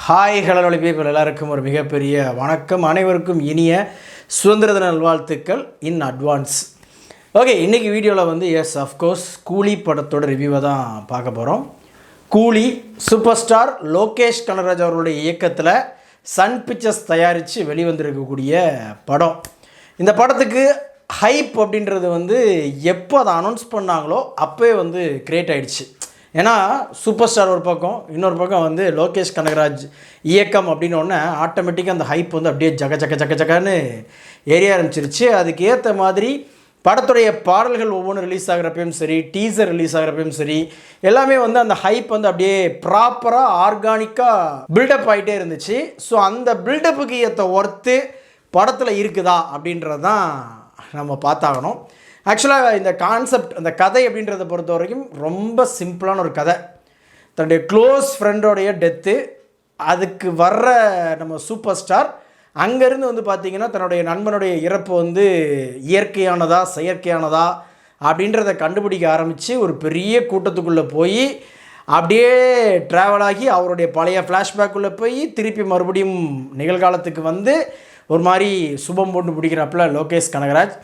Hi hello people எல்லாருக்கும் ஒரு மிகப்பெரிய வணக்கம். அனைவருக்கும் இனிய சுதந்திர தின நல்வாழ்த்துக்கள் இன் அட்வான்ஸ். ஓகே, இன்றைக்கி வீடியோவில் வந்து அஃப்கோர்ஸ் கூலி படத்தோட ரிவ்யூவை தான் பார்க்க போகிறோம். கூலி சூப்பர் ஸ்டார் லோகேஷ் கனகராஜ் அவர்களுடைய இயக்கத்தில் சன் பிக்சர்ஸ் தயாரித்து வெளிவந்திருக்கக்கூடிய படம். இந்த படத்துக்கு ஹைப் அப்படின்றது வந்து எப்போ அதை அனௌன்ஸ் பண்ணாங்களோ அப்போவே வந்து கிரியேட் ஆகிடுச்சு. ஏன்னா சூப்பர் ஸ்டார் ஒரு பக்கம், இன்னொரு பக்கம் வந்து லோகேஷ் கனகராஜ் இயக்கம் அப்படின்னோடனே ஆட்டோமேட்டிக்காக அந்த ஹைப் வந்து அப்படியே ஜகன்னு ஏரிய ஆரம்பிச்சிருச்சு. அதுக்கு ஏற்ற மாதிரி படத்துடைய பாடல்கள் ஒவ்வொன்றும் ரிலீஸ் ஆகிறப்பையும் சரி, டீசர் ரிலீஸ் ஆகிறப்பையும் சரி, எல்லாமே வந்து அந்த ஹைப் வந்து அப்படியே ப்ராப்பராக ஆர்கானிக்காக பில்டப் ஆகிட்டே இருந்துச்சு. ஸோ அந்த பில்டப்புக்கு ஏற்ற ஒர்த்து படத்தில் இருக்குதா அப்படின்றது தான் நம்ம பார்த்தாகணும். ஆக்சுவலாக இந்த கான்செப்ட், அந்த கதை அப்படின்றத பொறுத்த வரைக்கும் ரொம்ப சிம்பிளான ஒரு கதை. தன்னுடைய க்ளோஸ் ஃப்ரெண்டோடைய டெத்து, அதுக்கு வர்ற நம்ம சூப்பர் ஸ்டார் அங்கேருந்து வந்து பார்த்திங்கன்னா தன்னுடைய நண்பனுடைய இறப்பு வந்து இயற்கையானதா செயற்கையானதா அப்படின்றத கண்டுபிடிக்க ஆரம்பித்து ஒரு பெரிய கூட்டத்துக்குள்ளே போய் அப்படியே ட்ராவல் ஆகி அவருடைய பழைய ஃப்ளாஷ்பேக்குள்ளே போய் திருப்பி மறுபடியும் நிகழ்காலத்துக்கு வந்து ஒரு மாதிரி சுபம் போட்டு பிடிக்கிறாப்புல லோகேஷ் கனகராஜ்.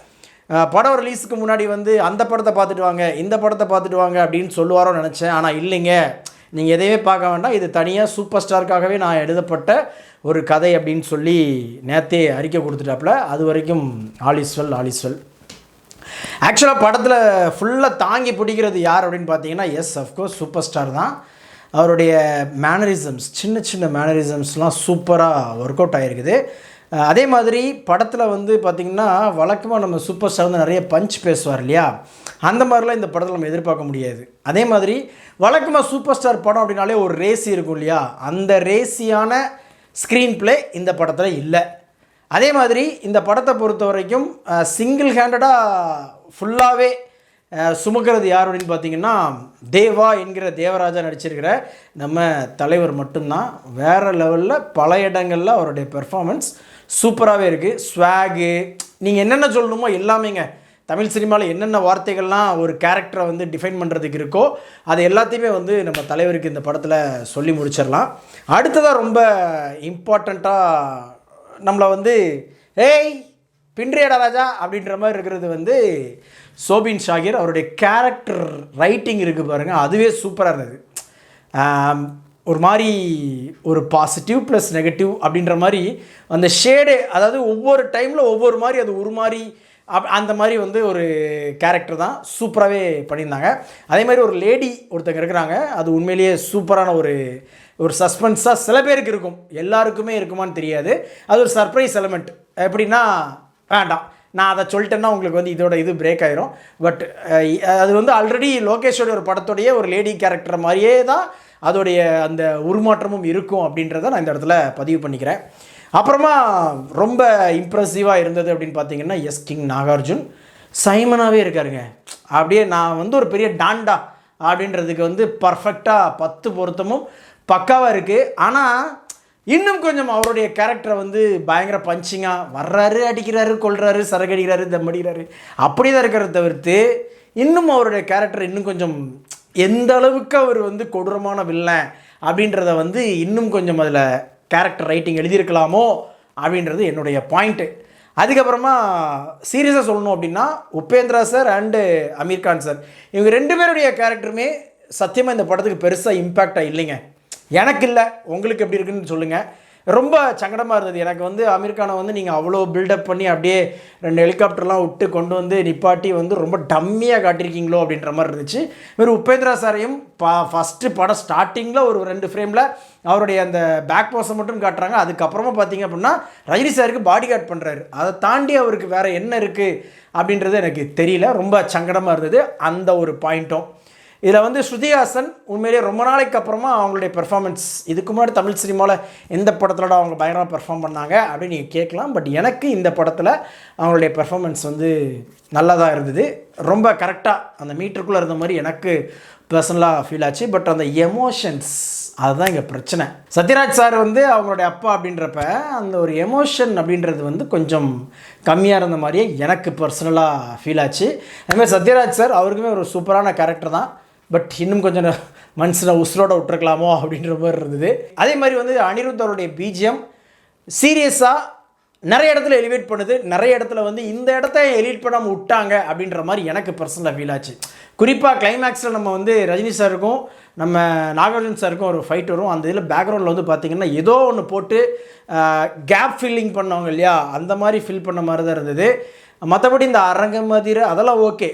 படம் ரிலீஸுக்கு முன்னாடி வந்து அந்த படத்தை பார்த்துட்டு வாங்க, இந்த படத்தை பார்த்துட்டு வாங்க அப்படின்னு சொல்லுவாரோ நினச்சேன். ஆனால் இல்லைங்க, நீங்கள் எதையுமே பார்க்க வேண்டாம், இது தனியாக சூப்பர் ஸ்டாருக்காகவே நான் எழுதப்பட்ட ஒரு கதை அப்படின்னு சொல்லி நேற்றே அறிக்கை கொடுத்துட்டாப்புல. அது வரைக்கும் ஆல் இஸ் வெல். ஆக்சுவலாக படத்தில் ஃபுல்லாக தாங்கி பிடிக்கிறது யார் அப்படின்னு பார்த்தீங்கன்னா அஃப்கோர்ஸ் சூப்பர் ஸ்டார் தான். அவருடைய மேனரிசம்ஸ், சின்ன மேனரிசம்ஸ்லாம் சூப்பராக ஒர்க் அவுட் ஆகிருக்குது. அதே மாதிரி படத்தில் வந்து பார்த்திங்கன்னா வழக்கமாக நம்ம சூப்பர் ஸ்டார் வந்து நிறைய பஞ்ச் பேசுவார் இல்லையா, அந்த மாதிரிலாம் இந்த படத்தில் நம்ம எதிர்பார்க்க முடியாது. அதே மாதிரி வழக்கமாக சூப்பர் ஸ்டார் படம் அப்படின்னாலே ஒரு ரேசி இருக்கும் இல்லையா, அந்த ரேசியான ஸ்க்ரீன் ப்ளே இந்த படத்தில் இல்லை. அதே மாதிரி இந்த படத்தை பொறுத்த வரைக்கும் சிங்கிள் ஹேண்டடாக ஃபுல்லாகவே சுமக்கிறது யார் அப்படின்னு பார்த்திங்கன்னா தேவா என்கிற தேவராஜா நடிச்சிருக்கிற நம்ம தலைவர் மட்டும்தான். வேறு லெவலில் பல இடங்களில் அவருடைய பெர்ஃபார்மன்ஸ் சூப்பராகவே இருக்குது. ஸ்வாகு, நீங்கள் என்னென்ன சொல்லணுமோ எல்லாமேங்க. தமிழ் சினிமாவில் என்னென்ன வார்த்தைகள்லாம் ஒரு கேரக்டரை வந்து டிஃபைன் பண்ணுறதுக்கு இருக்கோ அது எல்லாத்தையுமே வந்து நம்ம தலைவருக்கு இந்த படத்தில் சொல்லி முடிச்சிடலாம். அடுத்ததாக ரொம்ப இம்பார்ட்டண்ட்டாக நம்மளை வந்து ஏய் பின்றியடா ராஜா அப்படின்ற மாதிரி இருக்கிறது வந்து சோபின் ஷாகிர். அவருடைய கேரக்டர் ரைட்டிங் இருக்குது பாருங்கள், அதுவே சூப்பராக இருந்தது. ஒரு மாதிரி ஒரு பாசிட்டிவ் ப்ளஸ் நெகட்டிவ் அப்படின்ற மாதிரி அந்த ஷேடு, அதாவது ஒவ்வொரு டைமில் ஒவ்வொரு மாதிரி அது ஒரு மாதிரி அந்த மாதிரி வந்து ஒரு கேரக்டர் தான் சூப்பராகவே பண்ணியிருந்தாங்க. அதே மாதிரி ஒரு லேடி ஒருத்தங்க இருக்கிறாங்க, அது உண்மையிலேயே சூப்பரான ஒரு சஸ்பென்ஸாக சில பேருக்கு இருக்கும், எல்லாருக்குமே இருக்குமான்னு தெரியாது. அது ஒரு சர்ப்ரைஸ் எலமெண்ட். எப்படின்னா வேண்டாம், நான் அதை சொல்லிட்டேன்னா உங்களுக்கு வந்து இதோட இது பிரேக் ஆகிரும். பட் அது வந்து ஆல்ரெடி லோகேஷோடைய ஒரு படத்தோடைய ஒரு லேடி கேரக்டர் மாதிரியே தான் அதோடைய அந்த உருமாற்றமும் இருக்கும் அப்படின்றத நான் இந்த இடத்துல பதிவு பண்ணிக்கிறேன். அப்புறமா ரொம்ப இம்ப்ரெசிவாக இருந்தது அப்படின்னு பார்த்தீங்கன்னா கிங் நாகார்ஜுன் சைமனாகவே இருக்காருங்க. அப்படியே நான் வந்து ஒரு பெரிய டாண்டா அப்படின்றதுக்கு வந்து பர்ஃபெக்டாக 10 பொருத்தமும் பக்காவாக இருக்குது. ஆனால் இன்னும் கொஞ்சம் அவருடைய கேரக்டரை வந்து பயங்கர பஞ்சிங்காக வர்றாரு, அடிக்கிறாரு, கொள்கிறாரு, சரகடிக்கிறாரு, தம்மடிக்கிறாரு, அப்படி தான் இருக்கிறத தவிர்த்து இன்னும் அவருடைய கேரக்டர் இன்னும் கொஞ்சம் எந்த அளவுக்கு அவர் வந்து கொடூரமான வில்லன் அப்படின்றத வந்து இன்னும் கொஞ்சம் அதில் கேரக்டர் ரைட்டிங் எழுதியிருக்கலாமோ அப்படின்றது என்னுடைய பாயிண்ட்டு. அதுக்கப்புறமா சீரியஸாக சொல்லணும் அப்படின்னா Upendra sir and Aamir Khan sir, இவங்க 2 பேருடைய கேரக்டருமே சத்தியமாக இந்த படத்துக்கு பெருசாக இம்பேக்டாக இல்லைங்க. எனக்கு இல்லை, உங்களுக்கு எப்படி இருக்குன்னு சொல்லுங்கள். ரொம்ப சங்கடமாக இருந்தது எனக்கு வந்து அமீர் கானை வந்து நீங்கள் அவ்வளோ பில்டப் பண்ணி அப்படியே 2 ஹெலிகாப்டர்லாம் விட்டு கொண்டு வந்து நிப்பாட்டி வந்து ரொம்ப டம்மியாக காட்டியிருக்கீங்களோ அப்படின்ற மாதிரி இருந்துச்சு. வெறும் உபேந்திரா சாரையும் ஃபஸ்ட்டு படம் ஸ்டார்டிங்கில் ஒரு 2 ஃப்ரேமில் அவருடைய அந்த பேக் போஸை மட்டும் காட்டுறாங்க. அதுக்கப்புறமா பார்த்தீங்க அப்படின்னா ரஜினி சாருக்கு பாடி கார்ட் பண்ணுறாரு. அதை தாண்டி அவருக்கு வேறு என்ன இருக்குது அப்படின்றது எனக்கு தெரியல. ரொம்ப சங்கடமாக இருந்தது அந்த ஒரு பாயிண்ட்டும். இதில் வந்து ஸ்ருதிஹாசன் உண்மையிலேயே ரொம்ப நாளைக்கு அப்புறமா அவங்களுடைய பெர்ஃபார்மன்ஸ், இதுக்கு முன்னாடி தமிழ் சினிமாவில் எந்த படத்தோட அவங்க பயங்கரமாக பெர்ஃபார்ம் பண்ணாங்க அப்படின்னு நீங்கள் கேட்கலாம். பட் எனக்கு இந்த படத்தில் அவங்களுடைய பெர்ஃபார்மன்ஸ் வந்து நல்லா தான் இருந்தது. ரொம்ப கரெக்டாக அந்த மீட்டருக்குள்ளே இருந்த மாதிரி எனக்கு பர்சனலாக ஃபீல் ஆச்சு. பட் அந்த எமோஷன்ஸ் அதுதான் இங்கே பிரச்சனை. சத்யராஜ் சார் வந்து அவங்களுடைய அப்பா அப்படின்றப்ப அந்த ஒரு எமோஷன் அப்படின்றது வந்து கொஞ்சம் கம்மியாக இருந்த மாதிரியே எனக்கு பர்சனலாக ஃபீல் ஆச்சு. அதுமாதிரி சத்யராஜ் சார் அவருக்குமே ஒரு சூப்பரான கேரக்டர் தான். பட் இன்னும் கொஞ்சம் மனுஷனை உசுரோட விட்டுருக்கலாமோ அப்படின்ற மாதிரி இருந்தது. அதே மாதிரி வந்து அனிருத் அவருடைய பிஜிஎம் சீரியஸாக நிறைய இடத்துல எலிவேட் பண்ணுது. நிறைய இடத்துல வந்து இந்த இடத்த எலிவேட் பண்ணாமல் விட்டாங்க அப்படின்ற மாதிரி எனக்கு பர்சனலாக ஃபீல் ஆச்சு. குறிப்பாக கிளைமேக்ஸில் நம்ம வந்து ரஜினி சாருக்கும் நம்ம நாகார்ஜுன் சாருக்கும் ஒரு ஃபைட் வரும். அந்த இதில் பேக்ரவுண்டில் வந்து பார்த்திங்கன்னா ஏதோ ஒன்று போட்டு கேப் ஃபில்லிங் பண்ணவங்க இல்லையா, அந்த மாதிரி ஃபில் பண்ண மாதிரி தான் இருந்தது. மற்றபடி இந்த அரங்க மதிர அதெல்லாம் ஓகே,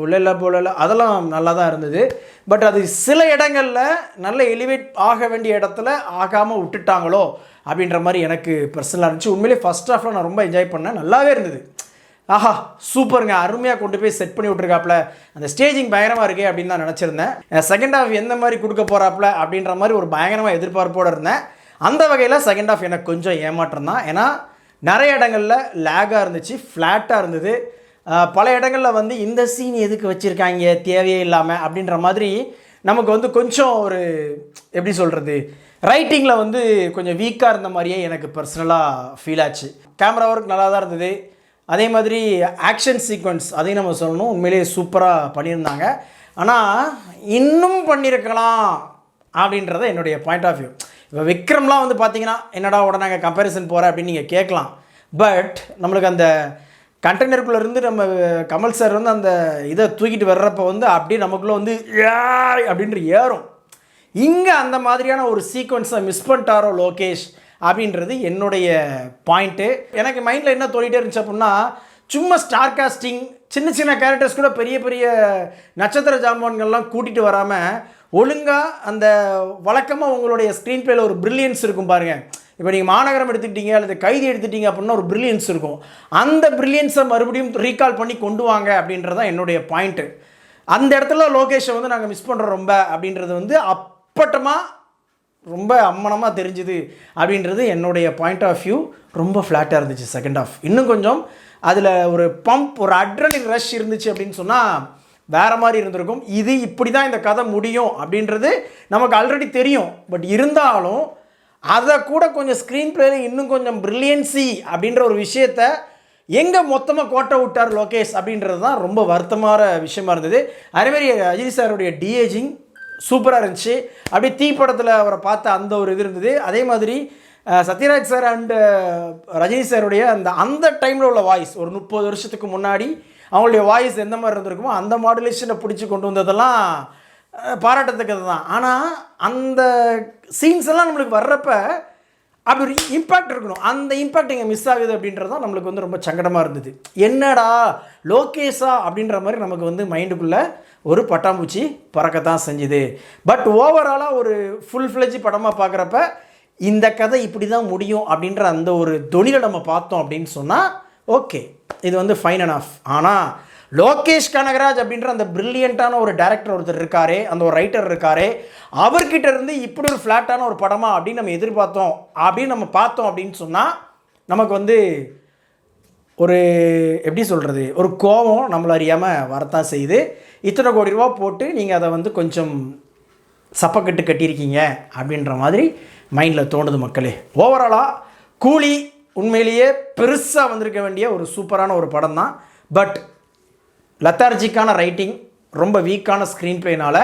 உள்ள போல அதெல்லாம் நல்லா தான் இருந்தது. பட் அது சில இடங்களில் நல்ல எலிவேட் ஆக வேண்டிய இடத்துல ஆகாமல் விட்டுட்டாங்களோ அப்படின்ற மாதிரி எனக்கு பர்சனலாக இருந்துச்சு. உண்மையிலே ஃபஸ்ட் ஹாஃபில் நான் ரொம்ப என்ஜாய் பண்ணேன், நல்லாவே இருந்தது. ஆஹா சூப்பருங்க, அருமையாக கொண்டு போய் செட் பண்ணி விட்ருக்காப்புல, அந்த ஸ்டேஜிங் பயங்கரமாக இருக்கே அப்படின்னு தான் நினச்சிருந்தேன். செகண்ட் ஹாஃப் எந்த மாதிரி கொடுக்க போகிறாப்புல அப்படின்ற மாதிரி ஒரு பயங்கரமாக எதிர்பார்ப்போடு இருந்தேன். அந்த வகையில் செகண்ட் ஹாஃப் எனக்கு கொஞ்சம் ஏமாற்றம் தான். ஏன்னா நிறைய இடங்களில் லேகாக இருந்துச்சு, ஃப்ளாட்டாக இருந்தது. பல இடங்களில் வந்து இந்த சீன் எதுக்கு வச்சுருக்காங்க தேவையே இல்லாமல் அப்படின்ற மாதிரி நமக்கு வந்து கொஞ்சம் ஒரு எப்படி சொல்கிறது, ரைட்டிங்கில் வந்து கொஞ்சம் வீக்காக இருந்த மாதிரியே எனக்கு பர்சனலாக ஃபீல் ஆச்சு. கேமரா ஒர்க் நல்லா தான் இருந்தது. அதே மாதிரி ஆக்ஷன் சீக்வன்ஸ் அதையும் நம்ம சொல்லணும், உண்மையிலேயே சூப்பராக பண்ணியிருந்தாங்க. ஆனால் இன்னும் பண்ணியிருக்கலாம் அப்படின்றத என்னுடைய பாயிண்ட் ஆஃப் வியூ. இப்போ விக்ரம்லாம் வந்து பார்த்தீங்கன்னா என்னடா உடனே நாங்கள் கம்பேரிசன் போகிறேன் அப்படின்னு நீங்கள் கேட்கலாம். பட் நம்மளுக்கு அந்த கண்டெய்னருக்குள்ளேருந்து நம்ம கமல் சார் வந்து அந்த இதை தூக்கிட்டு வர்றப்போ வந்து அப்படியே நமக்குள்ளே வந்து அப்படின்ற ஏறும். இங்கே அந்த மாதிரியான ஒரு சீக்வன்ஸை மிஸ் பண்ணிட்டாரோ லோகேஷ் அப்படின்றது என்னுடைய பாயிண்ட்டு. எனக்கு மைண்டில் என்ன தோணிகிட்டே இருந்துச்சு அப்படின்னா, சும்மா ஸ்டார் காஸ்டிங் சின்ன சின்ன கேரக்டர்ஸ் கூட பெரிய பெரிய நட்சத்திர ஜாமான்கள்லாம் கூட்டிகிட்டு வராமல் ஒழுங்காக அந்த வழக்கமாக உங்களுடைய ஸ்க்ரீன் பிளேயில் ஒரு பிரில்லியன்ஸ் இருக்கும் பாருங்கள். இப்போ நீங்கள் மாநகரம் எடுத்துக்கிட்டீங்க அல்லது கைதி எடுத்துட்டீங்க அப்படின்னா ஒரு பிரில்லியன்ஸ் இருக்கும். அந்த பிரில்லியன்ஸை மறுபடியும் ரீகால் பண்ணி கொண்டு வாங்க அப்படின்றதான் என்னுடைய பாயிண்ட்டு. அந்த இடத்துல லோகேஷை வந்து நாங்கள் மிஸ் பண்ணுறோம் ரொம்ப அப்படின்றது வந்து அப்பட்டமாக ரொம்ப அம்மனமாக தெரிஞ்சுது அப்படின்றது என்னுடைய பாயிண்ட் ஆஃப் வியூ. ரொம்ப ஃப்ளாட்டாக இருந்துச்சு செகண்ட் ஆஃப். இன்னும் கொஞ்சம் அதில் ஒரு பம்ப், ஒரு அட்ரலின் ரஷ் இருந்துச்சு அப்படின்னு சொன்னால் வேறு மாதிரி இருந்திருக்கும். இது இப்படி தான் இந்த கதை முடியும் அப்படின்றது நமக்கு ஆல்ரெடி தெரியும். பட் இருந்தாலும் அதை கூட கொஞ்சம் ஸ்க்ரீன் பிளேயில் இன்னும் கொஞ்சம் பிரில்லியன்சி அப்படின்ற ஒரு விஷயத்தை எங்கே மொத்தமாக கோட்டை விட்டார் லோகேஷ் அப்படின்றது தான் ரொம்ப வருத்தமான விஷயமா இருந்தது. அதேமாதிரி அஜித் சாருடைய டிஏஜிங் சூப்பராக இருந்துச்சு. அப்படியே தீ படத்தில் அவரை பார்த்த அந்த ஒரு இது இருந்தது. அதே மாதிரி சத்யராஜ் சார் அண்டு ரஜினி சாருடைய அந்த டைமில் உள்ள வாய்ஸ், ஒரு 30 வருஷத்துக்கு முன்னாடி அவங்களுடைய வாய்ஸ் எந்த மாதிரி இருந்திருக்குமோ அந்த மாடுலேஷனை பிடிச்சி கொண்டு வந்ததெல்லாம் பாராட்டத்தக்கது தான். ஆனால் அந்த சீன்ஸ் எல்லாம் நம்மளுக்கு வர்றப்ப அப்படி ஒரு இம்பேக்ட் இருக்கணும். அந்த இம்பேக்ட் இங்கே மிஸ் ஆகுது அப்படின்றது தான் நம்மளுக்கு வந்து ரொம்ப சங்கடமாக இருந்தது. என்னடா லோகேஷா அப்படின்ற மாதிரி நமக்கு வந்து மைண்டுக்குள்ளே ஒரு பட்டாம்பூச்சி பறக்கத்தான் செஞ்சுது. பட் ஓவராலாக ஒரு ஃபுல் ஃப்ளெஜ் படமாக பார்க்குறப்ப இந்த கதை இப்படி தான் முடியும் அப்படின்ற அந்த ஒரு தொனியில் நம்ம பார்த்தோம் அப்படின்னு சொன்னால் ஓகே, இது வந்து ஃபைன் அண்ட் ஆஃப். ஆனால் லோகேஷ் கனகராஜ் அப்படின்ற அந்த பிரில்லியண்ட்டான ஒரு டைரக்டர் ஒருத்தர் இருக்காரே, அந்த ஒரு ரைட்டர் இருக்காரே, அவர்கிட்ட இருந்து இப்படி ஒரு ஃப்ளாட்டான ஒரு படமா அப்படின்னு நம்ம எதிர்பார்த்தோம் அப்படின்னு நம்ம பார்த்தோம் அப்படின்னு சொன்னால் நமக்கு வந்து ஒரு எப்படி சொல்கிறது, ஒரு கோபம் நம்மளை அறியாமல் வரத்தான் செய்யுது. இத்தனை கோடி ரூபா போட்டு நீங்கள் அதை வந்து கொஞ்சம் சப்பக்கட்டு கட்டியிருக்கீங்க அப்படின்ற மாதிரி மைண்டில் தோணுது மக்களே. ஓவராலாக கூலி உண்மையிலேயே பெருசாக வந்திருக்க வேண்டிய ஒரு சூப்பரான ஒரு படம் தான். பட் லத்தார்ஜிக்கான ரைட்டிங், ரொம்ப வீக்கான ஸ்க்ரீன் பிளேனால்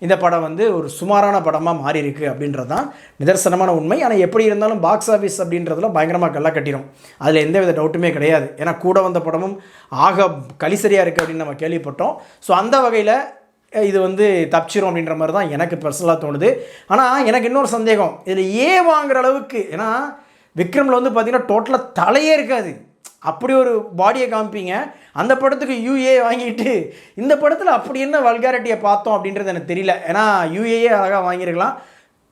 இந்த படம் வந்து ஒரு சுமாரான படமாக மாறி இருக்குது அப்படின்றது தான் நிதர்சனமான உண்மை. ஆனால் எப்படி இருந்தாலும் பாக்ஸ் ஆஃபீஸ் அப்படின்றதுல பயங்கரமாக கல்ல கட்டிடும், அதில் எந்த வித டவுட்டுமே கிடையாது. ஏன்னா கூட வந்த படமும் ஆக கலிசரியாக இருக்குது அப்படின்னு நம்ம கேள்விப்பட்டோம். ஸோ அந்த வகையில் இது வந்து தப்பிச்சிரும் அப்படின்ற மாதிரி தான் எனக்கு பர்சனலாக தோணுது. ஆனால் எனக்கு இன்னொரு சந்தேகம், இதில் வாங்குகிற அளவுக்கு, ஏன்னா விக்ரமில் வந்து பார்த்திங்கன்னா டோட்டலாக தலையே இருக்காது, அப்படி ஒரு பாடியை காமிப்பீங்க. அந்த படத்துக்கு யூஏ வாங்கிட்டு இந்த படத்தில் அப்படி என்ன வல்காரிட்டியை பார்த்தோம் அப்படின்றது எனக்கு தெரியல. ஏன்னா யூஏயே அழகாக வாங்கியிருக்கலாம்.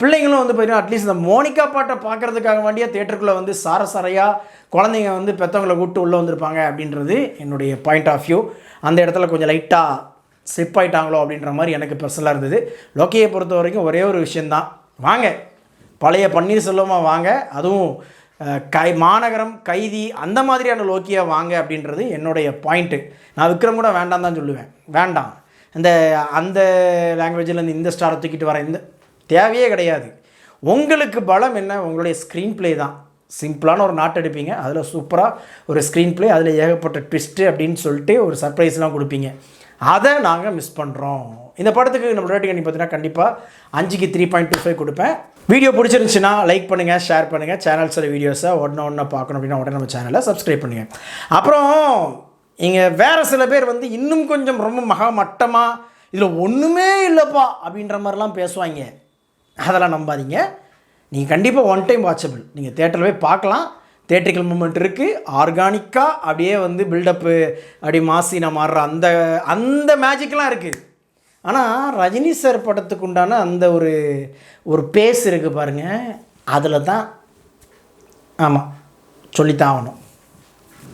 பிள்ளைங்களும் வந்து பார்த்தீங்கன்னா அட்லீஸ்ட் இந்த மோனிகா பாட்டை பார்க்குறதுக்காக வேண்டிய தேட்டருக்குள்ளே வந்து சாரசாரையாக குழந்தைங்க வந்து பெற்றவங்களை கூப்பிட்டு உள்ளே வந்திருப்பாங்க அப்படின்றது என்னுடைய பாயிண்ட் ஆஃப் வியூ. அந்த இடத்துல கொஞ்சம் லைட்டாக ஸ்லிப் ஆகிட்டாங்களோ அப்படின்ற மாதிரி எனக்கு பர்சனலாக இருந்தது. லோக்கியை பொறுத்த வரைக்கும் ஒரே ஒரு விஷயந்தான், வாங்க பழைய பன்னீர்செல்வமாக வாங்க, அதுவும் மாநகரம் கைதி அந்த மாதிரியான லோக்கியாக வாங்க அப்படின்றது என்னுடைய பாயிண்ட்டு. நான் விக்ரம் கூட வேண்டாம் தான் சொல்லுவேன். வேண்டாம், அந்த லாங்குவேஜில் இந்த ஸ்டாரை தூக்கிட்டு வர இந்த தேவையே கிடையாது. உங்களுக்கு பலம் என்ன, உங்களுடைய ஸ்க்ரீன் பிளே தான். சிம்பிளான ஒரு நாட் எடுப்பீங்க, அதில் சூப்பராக ஒரு ஸ்க்ரீன் ப்ளே, அதில் ஏகப்பட்ட ட்விஸ்ட்டு அப்படின்னு சொல்லிட்டு ஒரு சர்ப்ரைஸ்லாம் கொடுப்பீங்க. அதை நாங்கள் மிஸ் பண்ணுறோம். இந்த படத்துக்கு நம்ம ரேட்டிங் பார்த்தீங்கன்னா கண்டிப்பாக 5க்கு 3.25 கொடுப்பேன். வீடியோ பிடிச்சிருந்துச்சுன்னா லைக் பண்ணுங்கள், ஷேர் பண்ணுங்கள். சேனல்ஸோட வீடியோஸை ஒன்று பார்க்கணும் அப்படின்னா உடனே நம்ம சேனலை சப்ஸ்கிரைப் பண்ணுங்கள். அப்புறம் இங்கே வேறு சில பேர் வந்து இன்னும் கொஞ்சம் ரொம்ப மகா மட்டமாக இதில் ஒன்றுமே இல்லைப்பா அப்படின்ற மாதிரிலாம் பேசுவாங்க. அதெல்லாம் நம்பாதீங்க. நீங்கள் கண்டிப்பாக ஒன் டைம் வாட்சபிள். நீங்கள் தேட்டரில் போய் பார்க்கலாம். தேட்ரிக்கல் மூமெண்ட் இருக்குது. ஆர்கானிக்காக அப்படியே வந்து பில்டப்பு அப்படி மாசினா மாறுற அந்த மேஜிக்லாம் இருக்குது. ஆனால் ரஜினி சார் படத்துக்கு உண்டான அந்த ஒரு பேஸ் இருக்குது பாருங்கள், அதில் தான் ஆமாம் சொல்லித்தான் ஆகணும்.